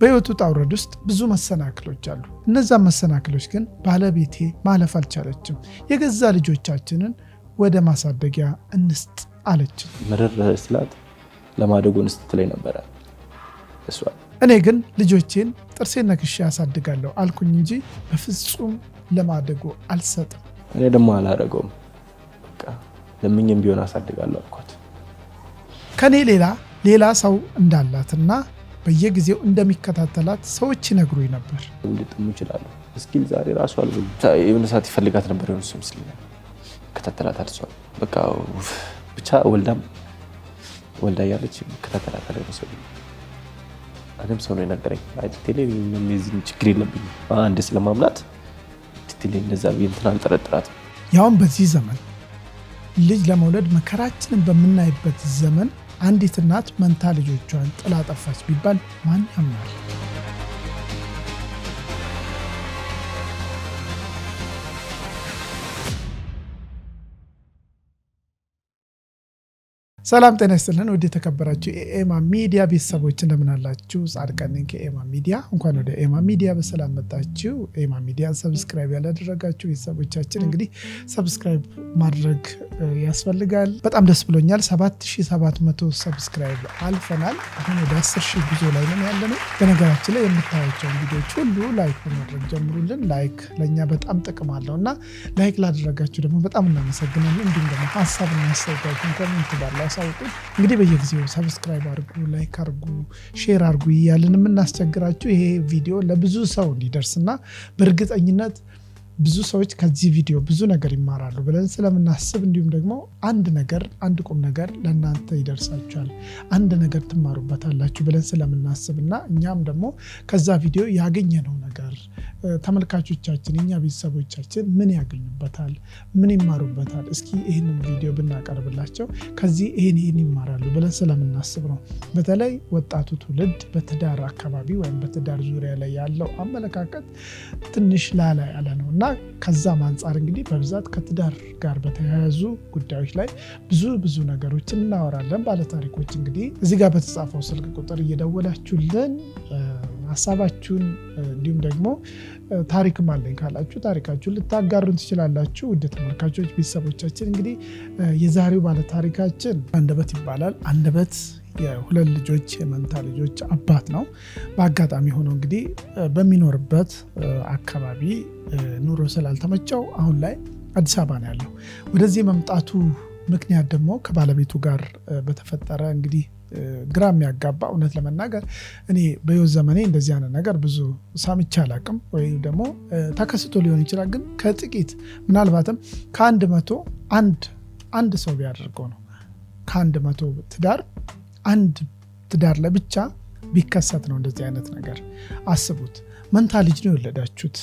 በህይወቱ ጣውረድ ውስጥ ብዙ መሰናክሎች አሉ። እነዛ መሰናክሎች ግን ባለቤቴ ማለፍ አልቻለችም። የገዛ ልጆቻችንን ወደ ማሳደጊያ እንስጥ አለች። ምርር ስላት ለማደጎ እንስጥ ላይ ነበር እሷ። እኔ ግን ልጆቼን ጥርሴን ነክሼ ያሳድጋለሁ አልኩኝ እንጂ በፍጹም ለማደጎ አልሰጥም። እኔ ደግሞ አላረገውም። በቃ ለምኝም ቢሆን አሳድጋለሁ አልኳት። ከኔ ሌላ ሰው እንዳላትና በየጊዜው እንደሚከታተላት ሰዎች ይነግሩኝ ነበር። ልጥሙ ይችላል። እስኪል ዛሬ ራሱ አልብሉ የሆነ ሰዓት ይፈልጋት ነበር። የሆነ ሰው ምስል ከተተላት አድሷል። በቃ ብቻ ወልዳ ያለች ከተተላት አለ ነው ሰው። አለም ሰው ነው የነገረኝ። አይቴሌ ምንም ችግር የለብኝ አንድ ስለማምናት አይቴሌ እንደዛ እንትን አልጠረጥራትም። ያውም በዚህ ዘመን ልጅ ለመውለድ መከራችንን በምናይበት ዘመን አንዲት እናት መንታ ልጆቿን ጥላ ጠፋች ቢባል ማን ያምናል? ሰላም ጤና ይስጥልን። ወደ ተከበራችሁ የኤማ ሚዲያ ቤተሰቦች እንደምን አላችሁ? ጻድቃን ነኝ ከኤማ ሚዲያ። እንኳን ወደ ኤማ ሚዲያ በሰላም መጣችሁ። ኤማ ሚዲያ ሰብስክራይብ ያላደረጋችሁ ቤተሰቦቻችን እንግዲህ ሰብስክራይብ ማድረግ ያስፈልጋል። በጣም ደስ ብሎኛል። 7700 ሰብስክራይብ አልፈናል። አሁን ወደ 10000 ጉዞ ላይ ነን ያለነው። በነገራችን ላይ የምታዩቸውን ቪዲዮዎች ሁሉ ላይክ በማድረግ ጀምሩልን። ላይክ ለእኛ በጣም ጥቅም አለው እና ላይክ ላደረጋችሁ ደግሞ በጣም እናመሰግናለን። እንዲሁም ደግሞ ሀሳብና አስተያየታችሁን ኮሜንት ባለ እንግዲህ በየጊዜው ሰብስክራይብ አድርጉ፣ ላይክ አድርጉ፣ ሼር አድርጉ እያልን የምናስቸግራችሁ ይሄ ቪዲዮ ለብዙ ሰው እንዲደርስና በእርግጠኝነት ብዙ ሰዎች ከዚህ ቪዲዮ ብዙ ነገር ይማራሉ ብለን ስለምናስብ እንዲሁም ደግሞ አንድ ቁም ነገር ለእናንተ ይደርሳችኋል፣ አንድ ነገር ትማሩበታላችሁ ብለን ስለምናስብና እኛም ደግሞ ከዛ ቪዲዮ ያገኘነው ነገር ተመልካቾቻችን እኛ ቤተሰቦቻችን ምን ያገኙበታል፣ ምን ይማሩበታል፣ እስኪ ይህንን ቪዲዮ ብናቀርብላቸው ከዚህ ይህን ይማራሉ ብለን ስለምናስብ ነው። በተለይ ወጣቱ ትውልድ በትዳር አካባቢ ወይም በትዳር ዙሪያ ላይ ያለው አመለካከት ትንሽ ላላ ያለ ነው እና ከዛም አንጻር እንግዲህ በብዛት ከትዳር ጋር በተያያዙ ጉዳዮች ላይ ብዙ ነገሮችን እናወራለን። ባለታሪኮች እንግዲህ እዚህ ጋር በተጻፈው ስልክ ቁጥር እየደወላችሁልን ሀሳባችሁን እንዲሁም ደግሞ ታሪክም አለኝ ካላችሁ ታሪካችሁን ልታጋሩን ትችላላችሁ። ውድ ተመልካቾች ቤተሰቦቻችን እንግዲህ የዛሬው ባለታሪካችን አንደበት ይባላል። አንደበት የሁለት ልጆች የመንታ ልጆች አባት ነው። በአጋጣሚ ሆኖ እንግዲህ በሚኖርበት አካባቢ ኑሮ ስላልተመቸው አሁን ላይ አዲስ አበባ ነው ያለው። ወደዚህ መምጣቱ ምክንያት ደግሞ ከባለቤቱ ጋር በተፈጠረ እንግዲህ ግራ የሚያጋባ እውነት ለመናገር እኔ በህይወት ዘመኔ እንደዚህ አይነት ነገር ብዙ ሰምቼ አላቅም፣ ወይ ደግሞ ተከስቶ ሊሆን ይችላል። ግን ከጥቂት ምናልባትም ከ100 አንድ ሰው ቢያደርገው ነው። ከ100 ትዳር አንድ ትዳር ለብቻ ቢከሰት ነው እንደዚህ አይነት ነገር። አስቡት፣ መንታ ልጅ ነው የወለዳችሁት።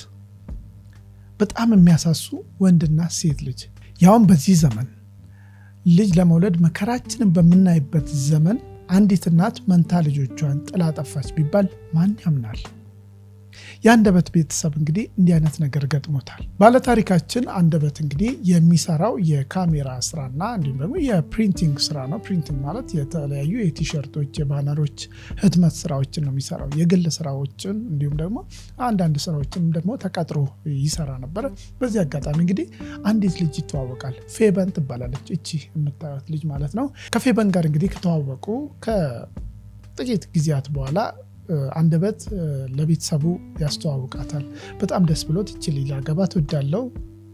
በጣም የሚያሳሱ ወንድና ሴት ልጅ። ያውም በዚህ ዘመን ልጅ ለመውለድ መከራችንን በምናይበት ዘመን አንዲት እናት መንታ ልጆቿን ጥላ ጠፋች ቢባል ማን ያምናል? የአንደበት ቤተሰብ እንግዲህ እንዲህ አይነት ነገር ገጥሞታል። ባለታሪካችን አንደበት እንግዲህ የሚሰራው የካሜራ ስራና እንዲሁም ደግሞ የፕሪንቲንግ ስራ ነው። ፕሪንቲንግ ማለት የተለያዩ የቲሸርቶች፣ የባነሮች ህትመት ስራዎችን ነው የሚሰራው። የግል ስራዎችን እንዲሁም ደግሞ አንዳንድ ስራዎችን ደግሞ ተቀጥሮ ይሰራ ነበረ። በዚህ አጋጣሚ እንግዲህ አንዲት ልጅ ይተዋወቃል። ፌበን ትባላለች። እቺ የምታዩት ልጅ ማለት ነው። ከፌበን ጋር እንግዲህ ከተዋወቁ ከጥቂት ጊዜያት በኋላ አንደበት ለቤተሰቡ ያስተዋውቃታል። በጣም ደስ ብሎት እቺ ልጅ ላገባት ወዳለው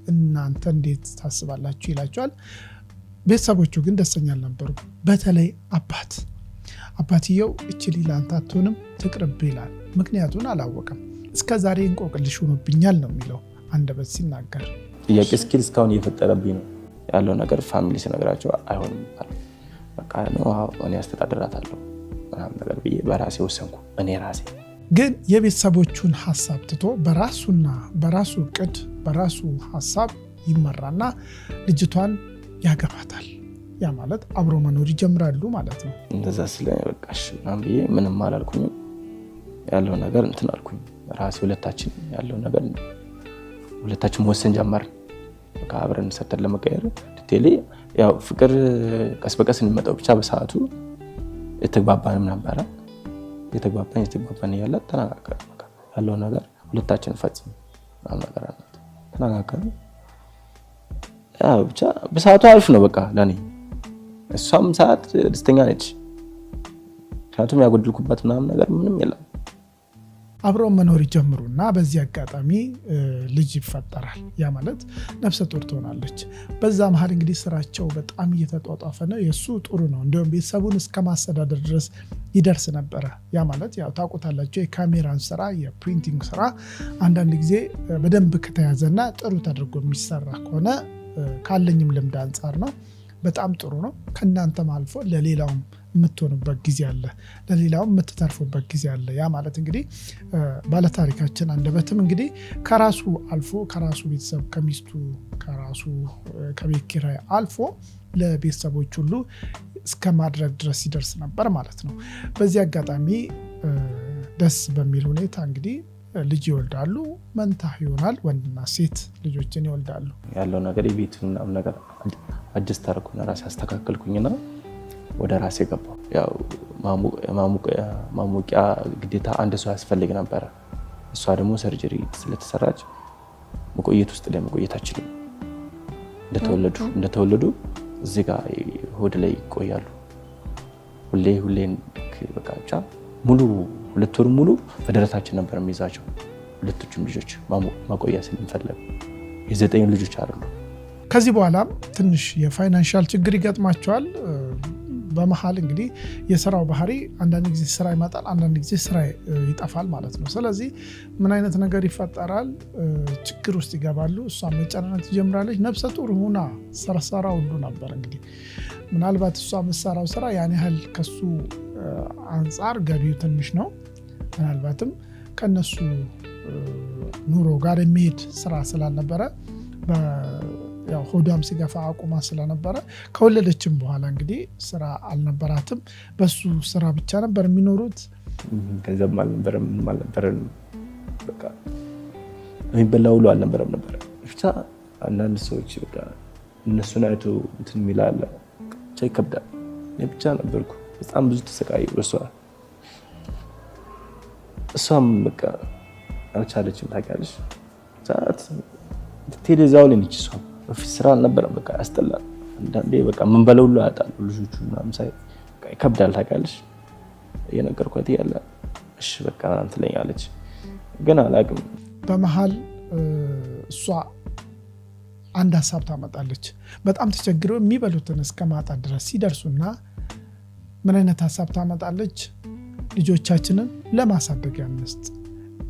እናንተ እንዴት ታስባላችሁ ይላቸዋል። ቤተሰቦቹ ግን ደስተኛ አልነበሩ። በተለይ አባትየው እቺ ልጅ ላንተ አትሆንም ትቅርብ ይላል። ምክንያቱን አላወቀም። እስከዛሬ እንቆቅልሽ ሆኖብኛል ነው የሚለው አንደበት ሲናገር። ጥያቄ እስኪል እስካሁን እየፈጠረብኝ ነው ያለው ነገር። ፋሚሊ ስነግራቸው አይሆንም በቃ ነው እኔ አስተዳደራታለሁ ነገር ብዬ በራሴ ወሰንኩ። እኔ ራሴ ግን የቤተሰቦቹን ሐሳብ ትቶ በራሱ እቅድ በራሱ ሐሳብ ይመራና ልጅቷን ያገባታል። ያ ማለት አብሮ መኖር ይጀምራሉ ማለት ነው። እንደዛ ስለበቃሽ ምናምን ብዬ ምንም አላልኩኝም። ያለው ነገር እንትን አልኩኝ ራሴ። ሁለታችን ወሰን ጀመር። በቃ አብረን ሰተን ለመቀየር ዲቴሊ ያው ፍቅር ቀስ በቀስ እንመጣው ብቻ በሰዓቱ የተግባባንም ነበረ። የተግባባን ያለ ተናጋገር ያለው ነገር ሁለታችን ፈጽም ነገር አለ ተናጋገር ብቻ በሰዓቱ አሪፍ ነው በቃ ለኔ እሷም ሰዓት ደስተኛ ነች ምክንያቱም ያጎድልኩበት ምናምን ነገር ምንም የለም አብረው መኖር ይጀምሩና በዚህ አጋጣሚ ልጅ ይፈጠራል ያ ማለት ነፍሰ ጡር ትሆናለች በዛ መሃል እንግዲህ ስራቸው በጣም እየተጧጧፈ ነው የሱ ጥሩ ነው እንደውም ቤተሰቡን እስከማስተዳደር ድረስ ይደርስ ነበር ያ ማለት ያው ታውቁታላችሁ የካሜራን ስራ የፕሪንቲንግ ስራ አንዳንድ ጊዜ በደንብ ከተያዘና ጥሩ ተደርጎ የሚሰራ ከሆነ ካለኝም ልምድ አንፃር ነው በጣም ጥሩ ነው ከናንተም አልፎ ለሌላውም የምትሆኑበት ጊዜ አለ ለሌላውም የምትተርፉበት ጊዜ አለ ያ ማለት እንግዲህ ባለታሪካችን አንደበትም እንግዲህ ከራሱ አልፎ ከራሱ ቤተሰብ ከሚስቱ ከራሱ ከቤት ኪራይ አልፎ ለቤተሰቦች ሁሉ እስከ ማድረግ ድረስ ይደርስ ነበር ማለት ነው በዚህ አጋጣሚ ደስ በሚል ሁኔታ እንግዲህ ልጅ ይወልዳሉ መንታ ይሆናል ወንድና ሴት ልጆችን ይወልዳሉ ያለው ነገር የቤቱን ነገር አጀስት አድርጎና ራሴ አስተካከልኩኝና ወደ ራሴ ገባው ያው ማሙቂያ ግዴታ አንድ ሰው ያስፈልግ ነበር እሷ ደግሞ ሰርጀሪ ስለተሰራች መቆየት ውስጥ ላይ መቆየት አችልም እንደተወለዱ እዚህ ጋር ሆድ ላይ ይቆያሉ ሁሌ በቃ ብቻ ሙሉ 2 ወር ሙሉ በደረታችን ነበር የሚይዛቸው ሁለቶቹም ልጆች ማቆያ ስለምፈልግ የ9 ልጆች አሉ ከዚህ በኋላ ትንሽ የፋይናንሻል ችግር ይገጥማቸዋል በመሃል እንግዲህ የስራው ባህሪ አንዳንድ ጊዜ ስራ ይመጣል አንዳንድ ጊዜ ስራ ይጠፋል ማለት ነው ስለዚህ ምን አይነት ነገር ይፈጠራል ችግር ውስጥ ይገባሉ እሷ መጨናነቅ ትጀምራለች ነፍሰ ጡር ሆና ሰራ ሁሉ ነበር እንግዲህ ምናልባት እሷ መሰራው ስራ ያን ያህል ከሱ አንፃር ገቢው ትንሽ ነው ምናልባትም ከነሱ ኑሮ ጋር የሚሄድ ስራ ስላልነበረ ያው ሆዷም ሲገፋ አቁማ ስለነበረ ከወለደችም በኋላ እንግዲህ ስራ አልነበራትም በሱ ስራ ብቻ ነበር የሚኖሩት ገንዘብ አልነበረም በቃ የሚበላው ሁሉ አልነበረም ነበር ብቻ አንዳንድ ሰዎች በቃ እነሱን አይቶ እንትን የሚላለ ብቻ ይከብዳል እኔ ብቻ ነበርኩ በጣም ብዙ ተሰቃይ እሷም በቃ አልቻለችም ታውቂያለሽ ሰዓት ቴሌዛው ላይ ነች እሷ በፊት ስራ አልነበረም በቃ ያስጠላል አንዳንዴ በቃ ምን በለው ሁሉ ያጣሉ ልጆቹ ምናምን ሳይ በቃ ይከብዳል ታውቂያለሽ እየነገርኳት ያለ እሺ በቃ አንተ ትለኛለች ግን አላውቅም በመሃል እሷ አንድ ሀሳብ ታመጣለች በጣም ተቸግረው የሚበሉትን እስከማጣት ድረስ ሲደርሱና ምን አይነት ሀሳብ ታመጣለች ልጆቻችንን ለማሳደግ ያንስት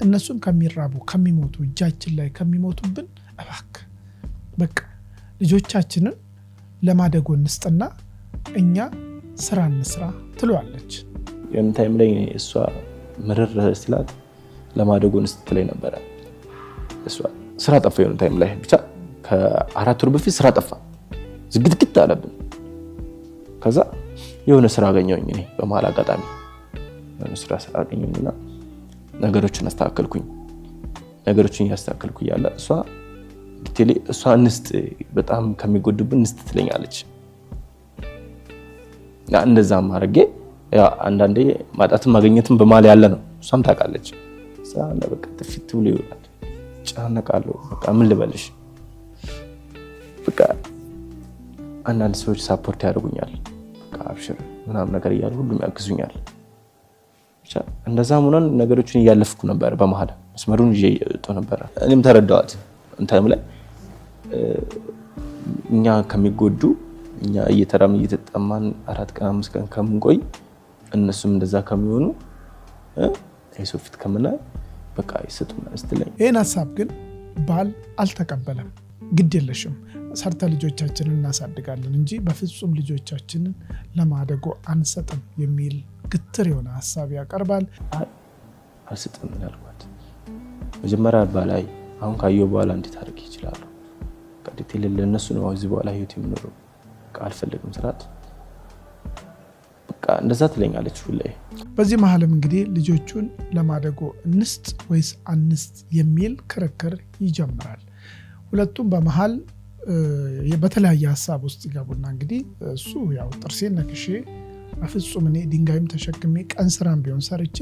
እነሱም ከሚራቡ ከሚሞቱ እጃችን ላይ ከሚሞቱብን እባክህ በቃ ልጆቻችንን ለማደጎ እንስጥና እኛ ስራ እንስራ ትሏለች የምታይም ላይ እሷ ምርር ስላት ለማደጎ እንስጥ ላይ ነበር እሷ ስራ ጠፋ የምታይም ላይ ብቻ ከ4 ወር በፊት ስራ ጠፋ ዝግትግት አለብን ከዛ የሆነ ስራ አገኘሁኝ እኔ በመሃል አጋጣሚ የሆነ ስራ አገኘሁኝና ነገሮችን አስተካከልኩኝ ነገሮችን ያስተካከልኩ ያለ እሷ እንስት በጣም ከሚጎድብን እንስት ትለኛለች እንደዛም አድርጌ ያ አንዳንዴ ማጣትም ማግኘትም በመሃል ያለ ነው እሷም ታውቃለች ሳለ በቃ ተፍት ብሎ ይወጣል ጫነቃለሁ በቃ ምን ልበልሽ በቃ አንዳንድ ሰዎች ሳፖርት ያደርጉኛል በቃ አብሽር ምናምን ነገር እያሉ ሁሉም ያግዙኛል ብቻ እንደዛም ሆነን ነገሮችን እያለፍኩ ነበር በመሃል መስመሩን እየወጣ ነበር እኔም ተረዳዋት እንታም ላይ እኛ ከሚጎዱ እኛ እየተራም እየተጠማን 4 ቀን 5 ቀን ከምንቆይ እነሱም እንደዛ ከሚሆኑ አይሶፊት ከመና በቃ ይሰጡና አስተለኝ ይሄን ሐሳብ ግን ባል አልተቀበለም ግድ የለሽም ሰርተ ልጆቻችንን እናሳድጋለን እንጂ በፍጹም ልጆቻችንን ለማደጎ አንሰጥም የሚል ግትር የሆነ ሐሳብ ያቀርባል አልሰጥም ያልኳት መጀመሪያ ባላይ አሁን ካየው በኋላ እንዴት አድርግ ይችላል ቀጥታ ለነሱ ነው እዚህ በኋላ ህይወት የሚኖረው ቃል ፈልግም ስራት በቃ እንደዛ ትለኛለች ሁሌ በዚህ መሃልም እንግዲህ ልጆቹን ለማደጎ እንስጥ ወይስ አንስጥ የሚል ክርክር ይጀምራል ሁለቱም በመሃል በተለያየ ሐሳብ ውስጥ ይገቡና እንግዲህ እሱ ያው ጥርሴን ነክሼ በፍጹም እኔ ድንጋይም ተሸክሜ ቀን ስራም ቢሆን ሰርቼ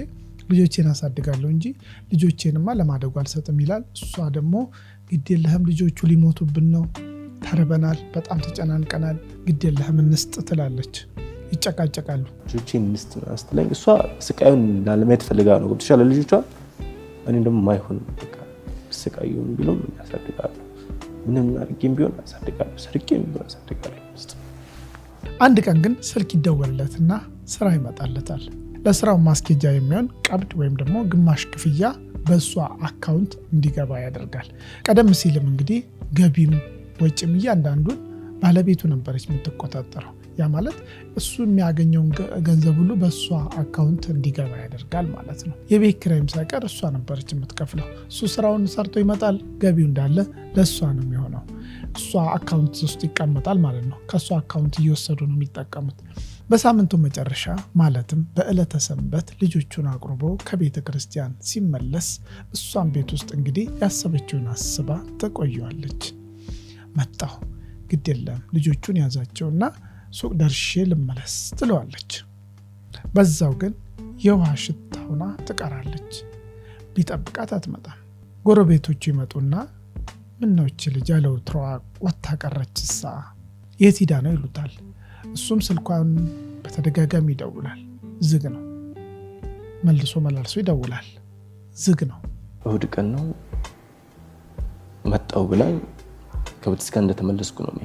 ልጆቼን አሳድጋለሁ እንጂ ልጆቼንማ ለማደጉ አልሰጥም ይላል። እሷ ደግሞ ግድ የለህም ልጆቹ ሊሞቱብን ነው፣ ተርበናል፣ በጣም ተጨናንቀናል፣ ግድ የለህም እንስጥ ትላለች። ይጨቃጨቃሉ። ልጆቼን እንስጥ ስትለኝ እሷ ስቃዩን ላለማየት ፈልጋ ነው ገብቶሻል ልጆቿ። እኔ ደግሞ ማይሆንም በቃ ስቃዩን ቢሉም ያሳድጋሉ፣ ምንም አድርጌም ቢሆን ያሳድጋሉ፣ ሰርቄም ቢሆን ያሳድጋሉ። አንድ ቀን ግን ስልክ ይደወልለትና ስራ ይመጣለታል። ለስራው ማስኬጃ የሚሆን ቀብድ ወይም ደግሞ ግማሽ ክፍያ በእሷ አካውንት እንዲገባ ያደርጋል። ቀደም ሲልም እንግዲህ ገቢም ወጪም እያንዳንዱን ባለቤቱ ነበረች የምትቆጣጠረው። ያ ማለት እሱ የሚያገኘውን ገንዘብ ሁሉ በእሷ አካውንት እንዲገባ ያደርጋል ማለት ነው። የቤት ኪራይም ሳይቀር እሷ ነበረች የምትከፍለው። እሱ ስራውን ሰርቶ ይመጣል፣ ገቢው እንዳለ ለእሷ ነው የሚሆነው። እሷ አካውንት ውስጥ ይቀመጣል ማለት ነው። ከእሷ አካውንት እየወሰዱ ነው የሚጠቀሙት። በሳምንቱ መጨረሻ ማለትም በዕለተ ሰንበት ልጆቹን አቅርቦ ከቤተ ክርስቲያን ሲመለስ እሷን ቤት ውስጥ እንግዲህ ያሰበችውን አስባ ተቆየዋለች። መጣሁ፣ ግድ የለም ልጆቹን ያዛቸውና ሱቅ ደርሼ ልመለስ ትለዋለች። በዛው ግን የውሃ ሽታ ሆና ትቀራለች። ቢጠብቃት አትመጣም። ጎረቤቶቹ ይመጡና ምነው ይህች ልጅ ያለ ወትሮዋ ወጥታ ቀረችሳ የት ሄዳ ነው ይሉታል። እሱም ስልኳን በተደጋጋሚ ይደውላል፣ ዝግ ነው። መልሶ መላልሶ ይደውላል፣ ዝግ ነው። እሁድ ቀን ነው መጣው ብላኝ ከቤተክርስቲያን እንደተመለስኩ ነው እኔ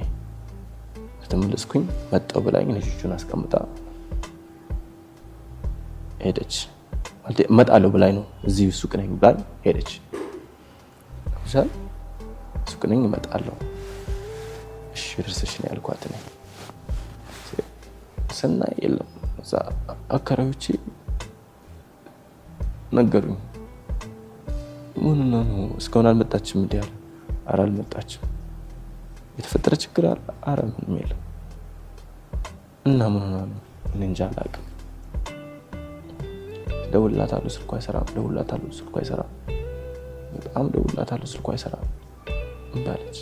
ከተመለስኩኝ መጣው ብላኝ ልጆቹን አስቀምጣ ሄደች። ማለት እመጣለሁ ብላኝ ነው እዚህ ሱቅ ነኝ ብላኝ ሄደች። ይሻል ሱቅ ነኝ እመጣለሁ፣ እሺ ድረስሽ ነው ያልኳት ነኝ። ሰና የለም እዛ አከራዮቼ ነገሩኝ። ምን ነው እስካሁን አልመጣችም እንዴ አለ። ኧረ አልመጣችም። የተፈጠረ ችግር አለ? ኧረ ምንም የለም። እና ምን ሆና ነው? እኔ እንጃ አላውቅም። ደውልላታለሁ ስልኳ አይሰራም፣ ደውልላታለሁ ስልኳ አይሰራም፣ በጣም ደውልላታለሁ ስልኳ አይሰራም እንዳለች።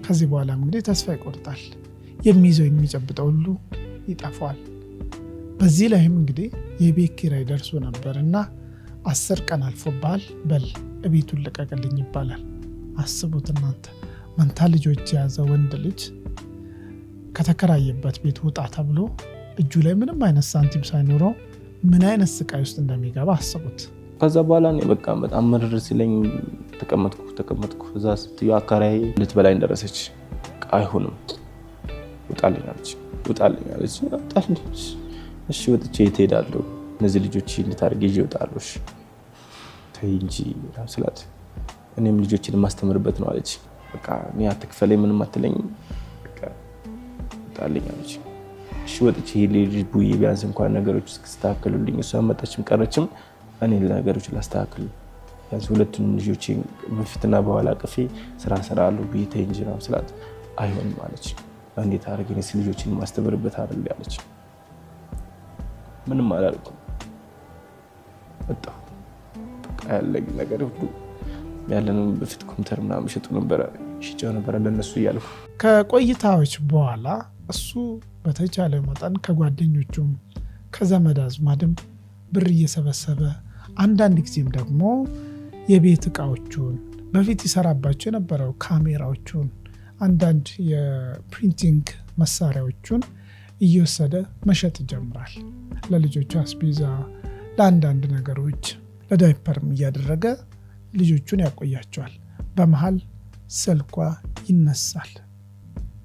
ከዚህ በኋላ እንግዲህ ተስፋ ይቆርጣል። የሚይዘው የሚጨብጠው ሁሉ ይጠፋዋል። በዚህ ላይም እንግዲህ የቤት ኪራይ ደርሶ ነበርና 10 ቀን አልፎብሃል፣ በል እቤቱን ልቀቅልኝ ይባላል። አስቡት እናንተ፣ መንታ ልጆች የያዘ ወንድ ልጅ ከተከራየበት ቤት ውጣ ተብሎ እጁ ላይ ምንም አይነት ሳንቲም ሳይኖረው ምን አይነት ስቃይ ውስጥ እንደሚገባ አስቡት። ከዛ በኋላ እኔ በቃ በጣም መረር ሲለኝ ተቀመጥኩ። እዛ ስትዩ አካራይ ልትበላኝ ደረሰች። አይሆንም ውጣልኝ አለች። እሺ ወጥቼ የት እሄዳለሁ? እነዚህ ልጆች እንድታደርግ ይዤ እወጣለሁ። እሺ ተይ እንጂ ስላት እኔም ልጆችን የማስተምርበት ነው አለች። በቃ እኔ አትክፈለኝ ምንም አትለኝም፣ በቃ ውጣልኝ አለች። እሺ ወጥቼ ልጅ ቡዬ ቢያንስ እንኳን ነገሮች እስኪስተካከሉልኝ እሷ መጣችም ቀረችም እኔ ነገሮች ላስተካክል ቢያንስ ሁለቱን ልጆችን በፊትና በኋላ ቅፌ ስራ እሰራለሁ ብዬ ተይ እንጂ ነው ስላት አይሆንም አለች። እንዴት አድርጌ እኔስ ልጆችን ማስተምርበት አይደል ያለች። ምንም አላልኩም፣ ወጣሁ። በቃ ያለኝ ነገር ሁሉ ያለንን በፊት ኮምፒውተር ምናምን ሸጡ ነበር፣ ሽጬው ነበር ለነሱ እያልኩ። ከቆይታዎች በኋላ እሱ በተቻለ መጠን ከጓደኞቹም ከዘመድ አዝማድም ብር እየሰበሰበ አንዳንድ ጊዜም ደግሞ የቤት እቃዎቹን በፊት ይሰራባቸው የነበረው ካሜራዎቹን አንዳንድ የፕሪንቲንግ መሳሪያዎቹን እየወሰደ መሸጥ ይጀምራል። ለልጆቹ አስቤዛ፣ ለአንዳንድ ነገሮች፣ ለዳይፐርም እያደረገ ልጆቹን ያቆያቸዋል። በመሃል ስልኳ ይነሳል።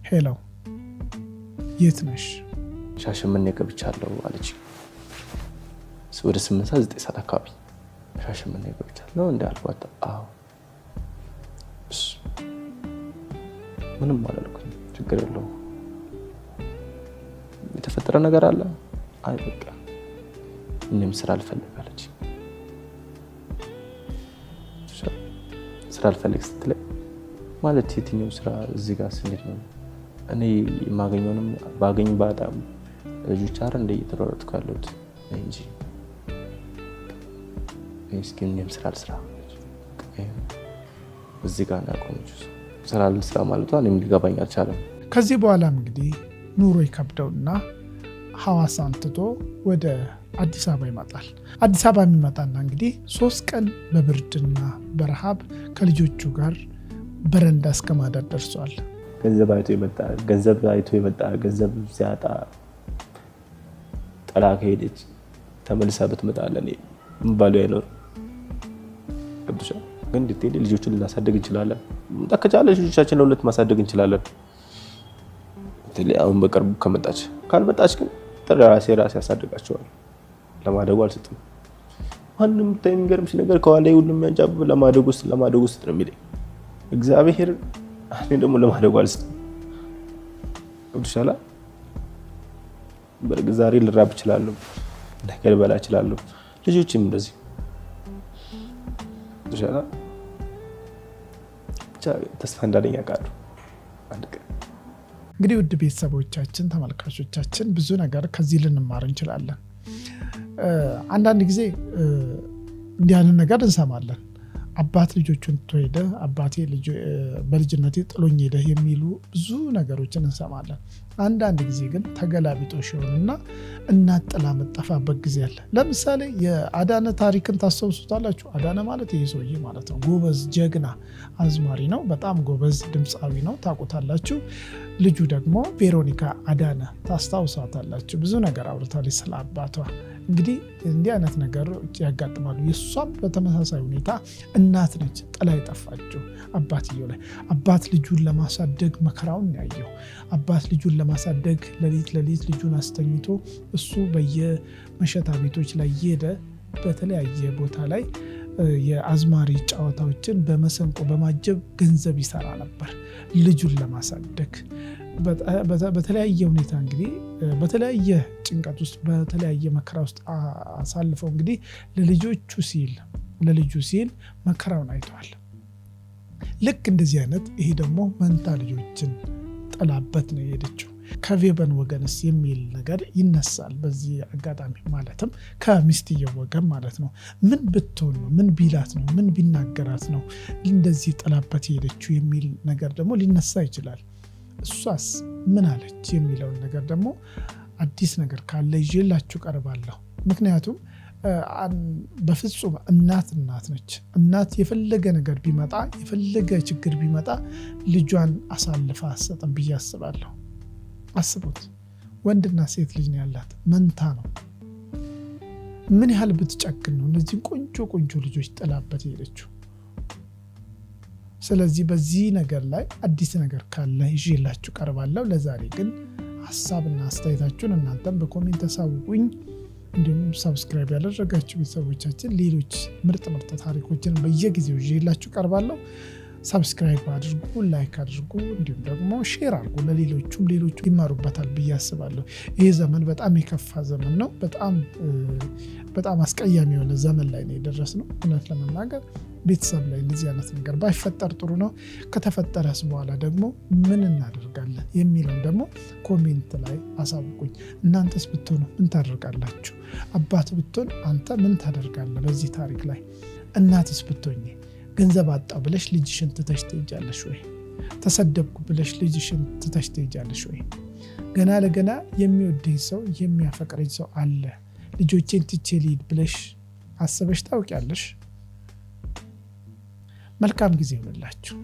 ሄሎ የት ነሽ? ሻሸመኔ ገብቻለሁ አለች። ወደ 8:09 አካባቢ ሻሸመኔ ገብቻለሁ እንደ አልኳት። አዎ ምንም አላልኩኝ፣ ችግር የለውም። የተፈጠረ ነገር አለ? አይ በቃ እኔም ስራ አልፈልጋለች። ስራ አልፈልግ ስትለኝ ማለት የትኛው ስራ እዚህ ጋር ስንሄድ ነው እኔ የማገኘውንም ባገኝ በጣም ልጆች አረ እንደ እየተሯሯጥኩ ያለሁት እንጂ እስኪ እኔም ስራ አልስራ እዚህ ጋር ነው ያቆመችው። ስራ አልስራ ማለቷ እኔም ሊገባኝ አልቻለም። ከዚህ በኋላም እንግዲህ ኑሮ ይከብደውና ሐዋሳን ትቶ ወደ አዲስ አበባ ይመጣል። አዲስ አበባ የሚመጣና እንግዲህ 3 ቀን በብርድና በረሃብ ከልጆቹ ጋር በረንዳ እስከ ማደር ደርሷል። ገንዘብ አይቶ የመጣ ገንዘብ ሲያጣ ጥላ ከሄደች ተመልሳ ብትመጣ ለኔ ባሉ አይኖር ቅዱሳ ግን ዲቴል ልጆቹን ልናሳድግ እንችላለን። ከቻለ ልጆቻችን ለሁለት ማሳደግ እንችላለን። አሁን በቅርቡ ከመጣች ካልመጣች ግን ራሴ ያሳድጋቸዋል። ለማደጉ አልሰጥም። ማንም የሚገርምሽ ነገር ከኋላ ሁሉም የሚያንጫብ ለማደጉ ውስጥ ነው የሚለኝ እግዚአብሔር። እኔ ደግሞ ለማደጉ አልሰጥም። ቅዱሳላ በርግጥ ዛሬ ልራብ እችላለሁ፣ ነገ ልበላ እችላለሁ። ልጆችም እንደዚህ ቅዱሳላ ብቻ ተስፋ እንዳለኝ ያውቃሉ አንድ ቀን። እንግዲህ ውድ ቤተሰቦቻችን፣ ተመልካቾቻችን ብዙ ነገር ከዚህ ልንማር እንችላለን። አንዳንድ ጊዜ እንዲህ አይነት ነገር እንሰማለን። አባት ልጆቹን ትቶ ሄደ፣ አባቴ በልጅነቴ ጥሎኝ ሄደ የሚሉ ብዙ ነገሮችን እንሰማለን። አንዳንድ ጊዜ ግን ተገላቢጦሽ ይሆንና እናት ጥላ መጠፋበት ጊዜ አለ። ለምሳሌ የአዳነ ታሪክን ታስታውሱታላችሁ። አዳነ ማለት ይሄ ሰውዬ ማለት ነው። ጎበዝ ጀግና አዝማሪ ነው። በጣም ጎበዝ ድምፃዊ ነው። ታውቁታላችሁ። ልጁ ደግሞ ቬሮኒካ አዳነ ታስታውሳታላችሁ። ብዙ ነገር አውርታለች ስለ አባቷ። እንግዲህ እንዲህ አይነት ነገሮች ያጋጥማሉ። የእሷም በተመሳሳይ ሁኔታ እናት ነች ጥላ የጠፋችው አባትየው ላይ። አባት ልጁን ለማሳደግ መከራውን ያየው። አባት ልጁን ለማሳደግ ሌሊት ልጁን አስተኝቶ እሱ በየመሸታ ቤቶች ላይ እየሄደ በተለያየ ቦታ ላይ የአዝማሪ ጨዋታዎችን በመሰንቆ በማጀብ ገንዘብ ይሰራ ነበር ልጁን ለማሳደግ። በተለያየ ሁኔታ እንግዲህ በተለያየ ጭንቀት ውስጥ በተለያየ መከራ ውስጥ አሳልፈው እንግዲህ ለልጁ ሲል መከራውን አይተዋል። ልክ እንደዚህ አይነት ይሄ ደግሞ መንታ ልጆችን ጥላበት ነው የሄደችው። ከቬበን ወገንስ የሚል ነገር ይነሳል በዚህ አጋጣሚ። ማለትም ከሚስትየው ወገን ማለት ነው። ምን ብትሆን ነው? ምን ቢላት ነው? ምን ቢናገራት ነው እንደዚህ ጥላበት የሄደችው የሚል ነገር ደግሞ ሊነሳ ይችላል። እሷስ ምን አለች የሚለውን ነገር ደግሞ አዲስ ነገር ካለ ይዤላችሁ ቀርባለሁ። ምክንያቱም በፍጹም እናት ነች። እናት የፈለገ ነገር ቢመጣ የፈለገ ችግር ቢመጣ ልጇን አሳልፋ አትሰጥም ብዬ አስባለሁ። አስቡት፣ ወንድና ሴት ልጅ ነው ያላት፣ መንታ ነው። ምን ያህል ብትጨክን ነው እነዚህን ቆንጆ ልጆች ጥላበት ሄደችው? ስለዚህ በዚህ ነገር ላይ አዲስ ነገር ካለ ይዤላችሁ ቀርባለሁ። ለዛሬ ግን ሀሳብና አስተያየታችሁን እናንተም በኮሜንት አሳውቁኝ። እንዲሁም ሰብስክራይብ ያደረጋችሁ ቤተሰቦቻችን ሌሎች ምርጥ ታሪኮችን በየጊዜው ይዤላችሁ ቀርባለሁ። ሰብስክራይብ አድርጉ፣ ላይክ አድርጉ፣ እንዲሁም ደግሞ ሼር አድርጉ ለሌሎቹም። ሌሎቹ ይማሩበታል ብዬ አስባለሁ። ይሄ ዘመን በጣም የከፋ ዘመን ነው። በጣም አስቀያሚ የሆነ ዘመን ላይ ነው የደረስነው። እውነት ለመናገር ቤተሰብ ላይ እንደዚህ አይነት ነገር ባይፈጠር ጥሩ ነው። ከተፈጠረስ በኋላ ደግሞ ምን እናደርጋለን የሚለውን ደግሞ ኮሜንት ላይ አሳውቁኝ። እናንተስ ብትሆኑ ምን ታደርጋላችሁ? አባት ብትሆን አንተ ምን ታደርጋለህ በዚህ ታሪክ ላይ? እናትስ ብትሆኝ ገንዘብ አጣው ብለሽ ልጅሽን ትተሽ ትሄጃለሽ ወይ? ተሰደብኩ ብለሽ ልጅሽን ትተሽ ትሄጃለሽ ወይ? ገና ለገና የሚወደኝ ሰው የሚያፈቅረኝ ሰው አለ፣ ልጆቼን ትቼ ልሂድ ብለሽ አስበሽ ታውቂያለሽ? መልካም ጊዜ ይሁንላችሁ።